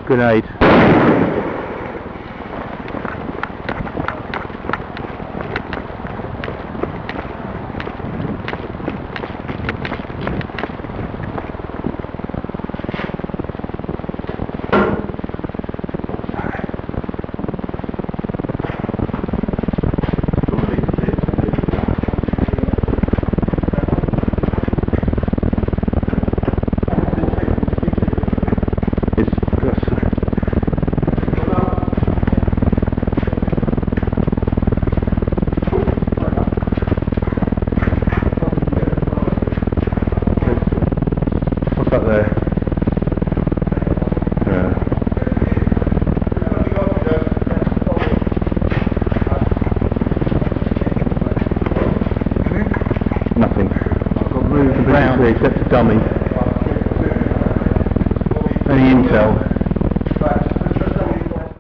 Grenade. What's up there? Nothing. I've got moved around. Except a dummy. Any intel?